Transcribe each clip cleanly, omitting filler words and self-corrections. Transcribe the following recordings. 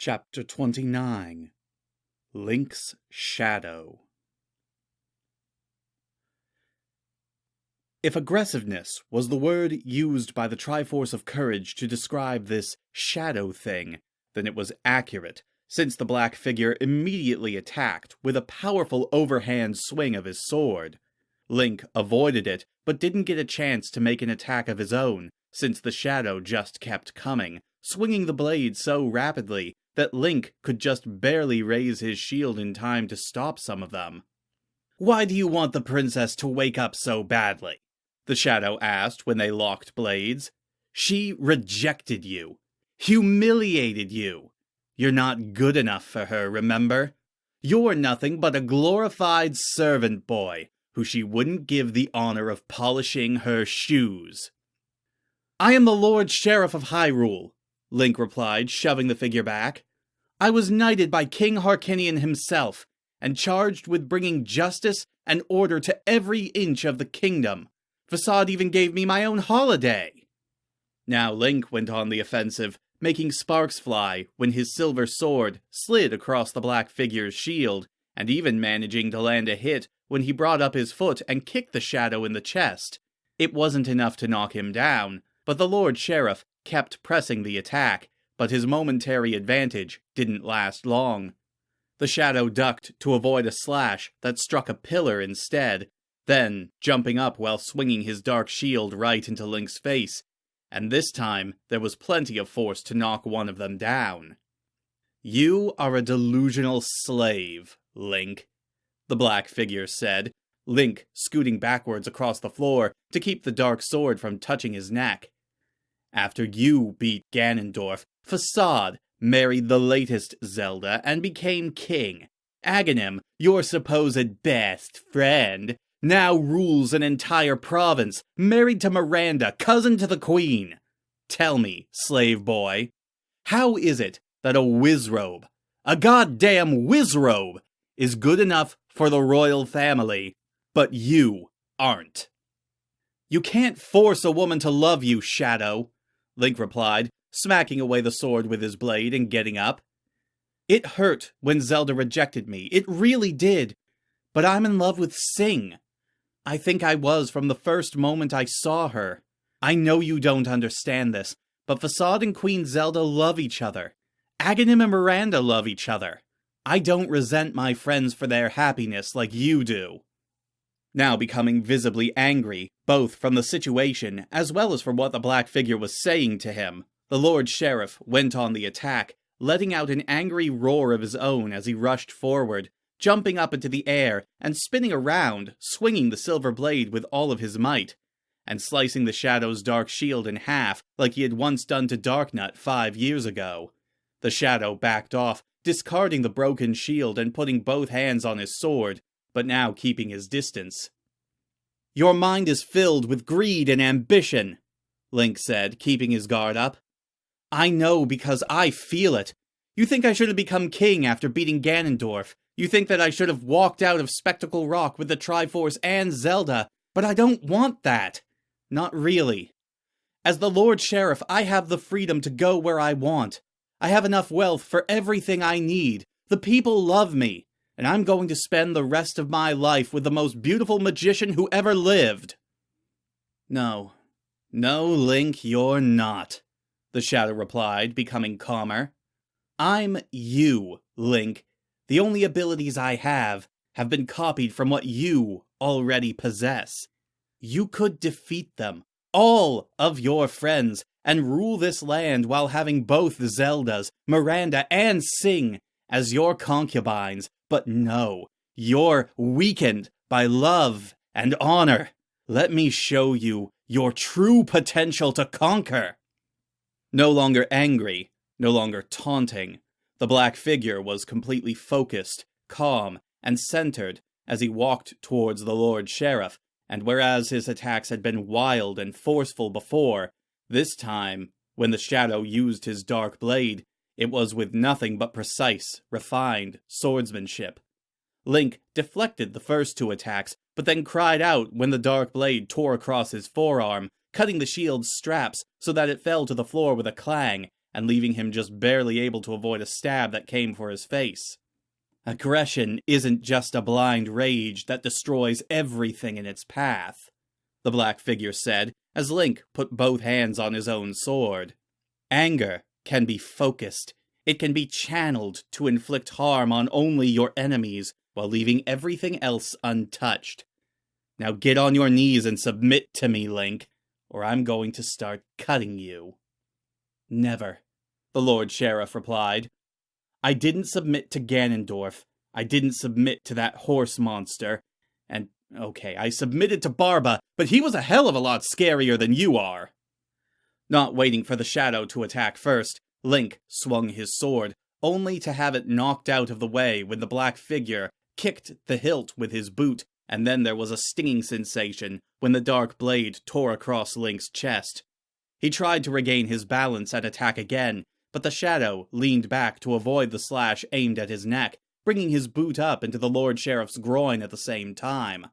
Chapter 29 Link's Shadow. If aggressiveness was the word used by the Triforce of Courage to describe this shadow thing, then it was accurate, since the black figure immediately attacked with a powerful overhand swing of his sword. Link avoided it, but didn't get a chance to make an attack of his own, since the shadow just kept coming, swinging the blade so rapidly that Link could just barely raise his shield in time to stop some of them. "Why do you want the princess to wake up so badly?" the shadow asked when they locked blades. "She rejected you. Humiliated you. You're not good enough for her, remember? You're nothing but a glorified servant boy who she wouldn't give the honor of polishing her shoes." "I am the Lord Sheriff of Hyrule," Link replied, shoving the figure back. "I was knighted by King Harkinian himself, and charged with bringing justice and order to every inch of the kingdom. Facade even gave me my own holiday." Now Link went on the offensive, making sparks fly when his silver sword slid across the black figure's shield, and even managing to land a hit when he brought up his foot and kicked the shadow in the chest. It wasn't enough to knock him down, but the Lord Sheriff kept pressing the attack, but his momentary advantage didn't last long. The shadow ducked to avoid a slash that struck a pillar instead, then jumping up while swinging his dark shield right into Link's face, and this time there was plenty of force to knock one of them down. "You are a delusional slave, Link," the black figure said, Link scooting backwards across the floor to keep the dark sword from touching his neck. "After you beat Ganondorf, Facade married the latest Zelda and became king. Aghanim, your supposed best friend, now rules an entire province, married to Miranda, cousin to the queen. Tell me, slave boy, how is it that a wizrobe, a goddamn wizrobe, is good enough for the royal family, but you aren't?" "You can't force a woman to love you, Shadow," Link replied, smacking away the sword with his blade and getting up. "It hurt when Zelda rejected me, it really did, but I'm in love with Sing. I think I was from the first moment I saw her. I know you don't understand this, but Facade and Queen Zelda love each other. Aghanim and Miranda love each other. I don't resent my friends for their happiness like you do." Now becoming visibly angry, both from the situation as well as from what the black figure was saying to him, the Lord Sheriff went on the attack, letting out an angry roar of his own as he rushed forward, jumping up into the air and spinning around, swinging the silver blade with all of his might, and slicing the shadow's dark shield in half like he had once done to Darknut 5 years ago. The shadow backed off, discarding the broken shield and putting both hands on his sword, but now keeping his distance. "Your mind is filled with greed and ambition," Link said, keeping his guard up. "I know because I feel it. You think I should have become king after beating Ganondorf. You think that I should have walked out of Spectacle Rock with the Triforce and Zelda, but I don't want that. Not really. As the Lord Sheriff, I have the freedom to go where I want. I have enough wealth for everything I need. The people love me, and I'm going to spend the rest of my life with the most beautiful magician who ever lived." No, Link, you're not," the shadow replied, becoming calmer. "I'm you, Link. The only abilities I have been copied from what you already possess. You could defeat them, all of your friends, and rule this land while having both Zeldas, Miranda, and Sing as your concubines. But no, you're weakened by love and honor. Let me show you your true potential to conquer." No longer angry, no longer taunting, the black figure was completely focused, calm, and centered as he walked towards the Lord Sheriff, and whereas his attacks had been wild and forceful before, this time, when the shadow used his dark blade, it was with nothing but precise, refined swordsmanship. Link deflected the first 2 attacks, but then cried out when the dark blade tore across his forearm, cutting the shield's straps so that it fell to the floor with a clang, and leaving him just barely able to avoid a stab that came for his face. Aggression isn't just a blind rage that destroys everything in its path, the black figure said, as Link put both hands on his own sword. Anger can be focused. It can be channeled to inflict harm on only your enemies, while leaving everything else untouched. Now get on your knees and submit to me, Link, or I'm going to start cutting you. Never, the Lord Sheriff replied. I didn't submit to Ganondorf. I didn't submit to that horse monster. And, okay, I submitted to Barba, but he was a hell of a lot scarier than you are. Not waiting for the shadow to attack first, Link swung his sword, only to have it knocked out of the way when the black figure kicked the hilt with his boot, and then there was a stinging sensation when the dark blade tore across Link's chest. He tried to regain his balance and attack again, but the shadow leaned back to avoid the slash aimed at his neck, bringing his boot up into the Lord Sheriff's groin at the same time.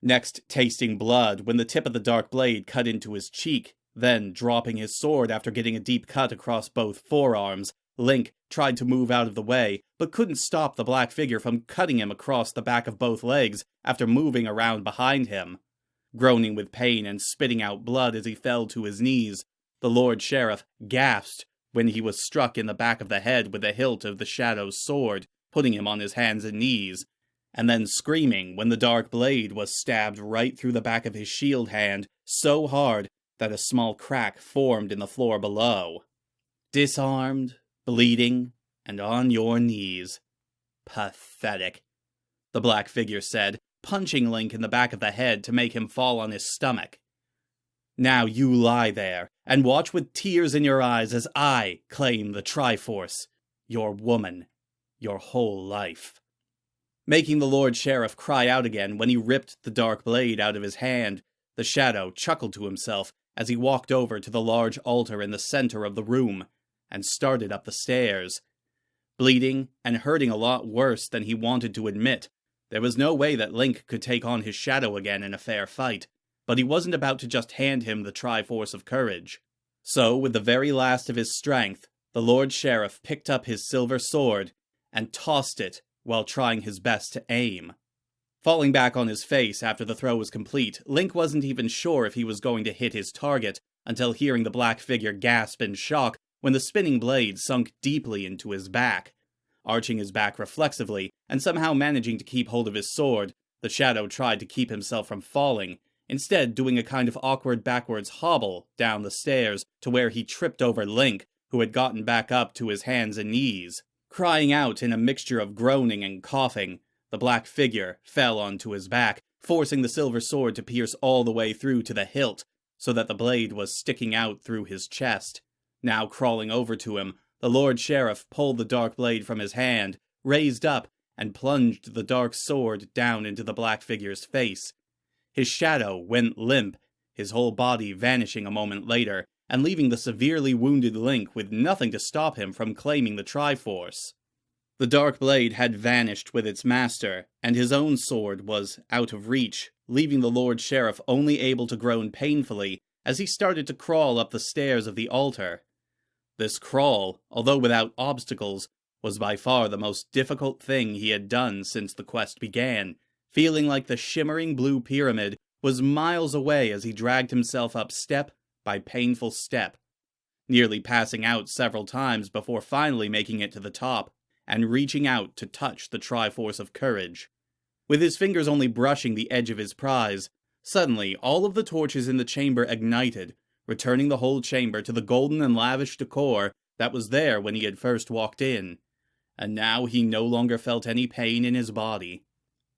Next, tasting blood when the tip of the dark blade cut into his cheek, then dropping his sword after getting a deep cut across both forearms, Link tried to move out of the way, but couldn't stop the black figure from cutting him across the back of both legs after moving around behind him. Groaning with pain and spitting out blood as he fell to his knees, the Lord Sheriff gasped when he was struck in the back of the head with the hilt of the Shadow's sword, putting him on his hands and knees, and then screaming when the dark blade was stabbed right through the back of his shield hand so hard that a small crack formed in the floor below. Disarmed, bleeding, and on your knees. Pathetic, the black figure said, punching Link in the back of the head to make him fall on his stomach. Now you lie there, and watch with tears in your eyes as I claim the Triforce, your woman, your whole life. Making the Lord Sheriff cry out again when he ripped the dark blade out of his hand, the shadow chuckled to himself as he walked over to the large altar in the center of the room, and started up the stairs. Bleeding and hurting a lot worse than he wanted to admit, there was no way that Link could take on his shadow again in a fair fight, but he wasn't about to just hand him the Triforce of Courage. So, with the very last of his strength, the Lord Sheriff picked up his silver sword and tossed it while trying his best to aim. Falling back on his face after the throw was complete, Link wasn't even sure if he was going to hit his target until hearing the black figure gasp in shock when the spinning blade sunk deeply into his back. Arching his back reflexively and somehow managing to keep hold of his sword, the shadow tried to keep himself from falling, instead doing a kind of awkward backwards hobble down the stairs to where he tripped over Link, who had gotten back up to his hands and knees. Crying out in a mixture of groaning and coughing, the black figure fell onto his back, forcing the silver sword to pierce all the way through to the hilt, so that the blade was sticking out through his chest. Now crawling over to him, the Lord Sheriff pulled the dark blade from his hand, raised up, and plunged the dark sword down into the black figure's face. His shadow went limp, his whole body vanishing a moment later, and leaving the severely wounded Link with nothing to stop him from claiming the Triforce. The dark blade had vanished with its master, and his own sword was out of reach, leaving the Lord Sheriff only able to groan painfully as he started to crawl up the stairs of the altar. This crawl, although without obstacles, was by far the most difficult thing he had done since the quest began, feeling like the shimmering blue pyramid was miles away as he dragged himself up step by painful step, nearly passing out several times before finally making it to the top, and reaching out to touch the Triforce of Courage. With his fingers only brushing the edge of his prize, suddenly all of the torches in the chamber ignited, returning the whole chamber to the golden and lavish decor that was there when he had first walked in. And now he no longer felt any pain in his body.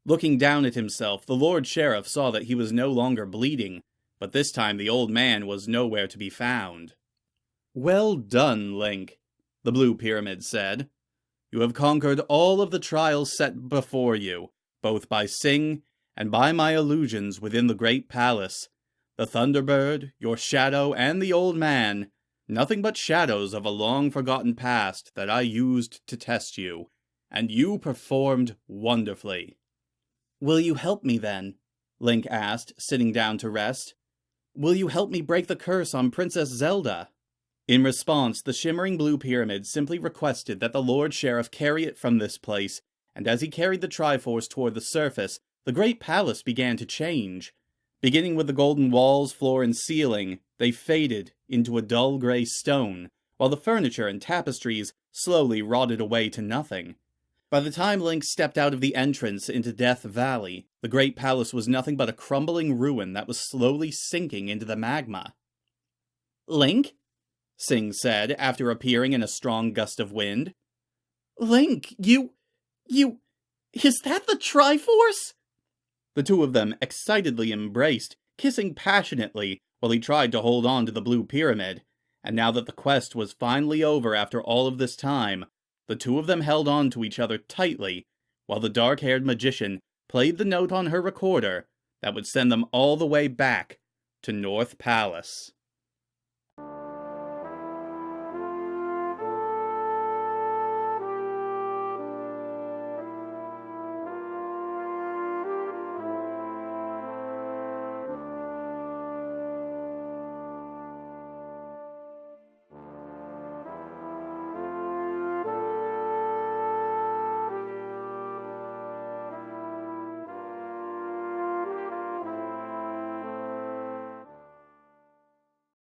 Looking down at himself, the Lord Sheriff saw that he was no longer bleeding, but this time the old man was nowhere to be found. "Well done, Link," the Blue Pyramid said. "You have conquered all of the trials set before you, both by Sing and by my illusions within the Great Palace. The Thunderbird, your shadow, and the old man, nothing but shadows of a long-forgotten past that I used to test you, and you performed wonderfully." "Will you help me then?" Link asked, sitting down to rest. "Will you help me break the curse on Princess Zelda?" In response, the shimmering blue pyramid simply requested that the Lord Sheriff carry it from this place, and as he carried the Triforce toward the surface, the great palace began to change. Beginning with the golden walls, floor, and ceiling, they faded into a dull gray stone, while the furniture and tapestries slowly rotted away to nothing. By the time Link stepped out of the entrance into Death Valley, the great palace was nothing but a crumbling ruin that was slowly sinking into the magma. "Link?" Sing said, after appearing in a strong gust of wind. "Link, is that the Triforce?" The two of them excitedly embraced, kissing passionately while he tried to hold on to the blue pyramid. And now that the quest was finally over after all of this time, the two of them held on to each other tightly, while the dark-haired magician played the note on her recorder that would send them all the way back to North Palace.